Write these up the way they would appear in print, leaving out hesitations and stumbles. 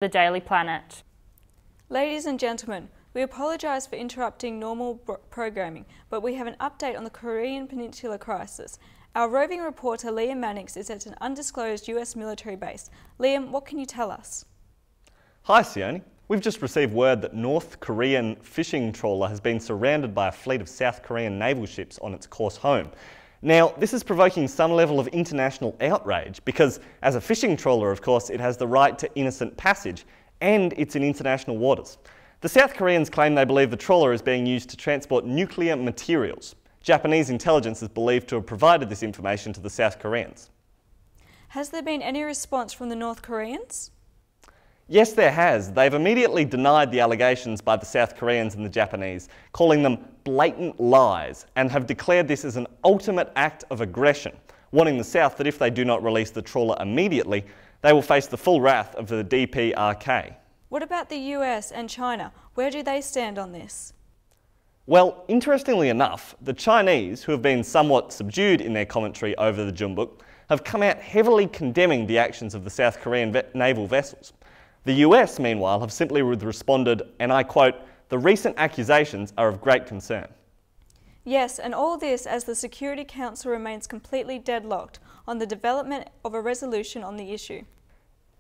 The Daily Planet. Ladies and gentlemen, we apologise for interrupting normal programming, but we have an update on the Korean Peninsula crisis. Our roving reporter Liam Mannix is at an undisclosed US military base. Liam, what can you tell us? Hi Sione. We've just received word that North Korean fishing trawler has been surrounded by a fleet of South Korean naval ships on its course home. Now, this is provoking some level of international outrage because, as a fishing trawler, of course, it has the right to innocent passage, and it's in international waters. The South Koreans claim they believe the trawler is being used to transport nuclear materials. Japanese intelligence is believed to have provided this information to the South Koreans. Has there been any response from the North Koreans? Yes, there has. They've immediately denied the allegations by the South Koreans and the Japanese, calling them blatant lies, and have declared this as an ultimate act of aggression, warning the South that if they do not release the trawler immediately, they will face the full wrath of the DPRK. What about the US and China? Where do they stand on this? Well, interestingly enough, the Chinese, who have been somewhat subdued in their commentary over the Jumbuk, have come out heavily condemning the actions of the South Korean naval vessels. The US, meanwhile, have simply responded, and I quote, "The recent accusations are of great concern." Yes, and all this as the Security Council remains completely deadlocked on the development of a resolution on the issue.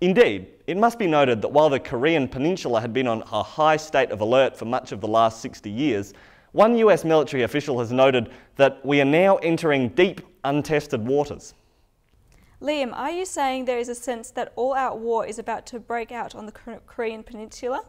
Indeed, it must be noted that while the Korean Peninsula had been on a high state of alert for much of the last 60 years, one US military official has noted that we are now entering deep, untested waters. Liam, are you saying there is a sense that all-out war is about to break out on the Korean Peninsula?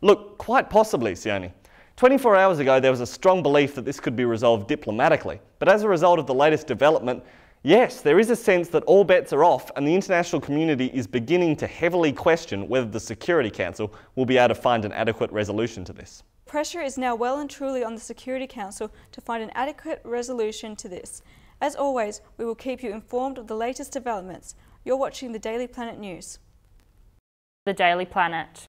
Look, quite possibly, Sione. 24 hours ago there was a strong belief that this could be resolved diplomatically, but as a result of the latest development, yes, there is a sense that all bets are off and the international community is beginning to heavily question whether the Security Council will be able to find an adequate resolution to this. Pressure is now well and truly on the Security Council to find an adequate resolution to this. As always, we will keep you informed of the latest developments. You're watching the Daily Planet News. The Daily Planet.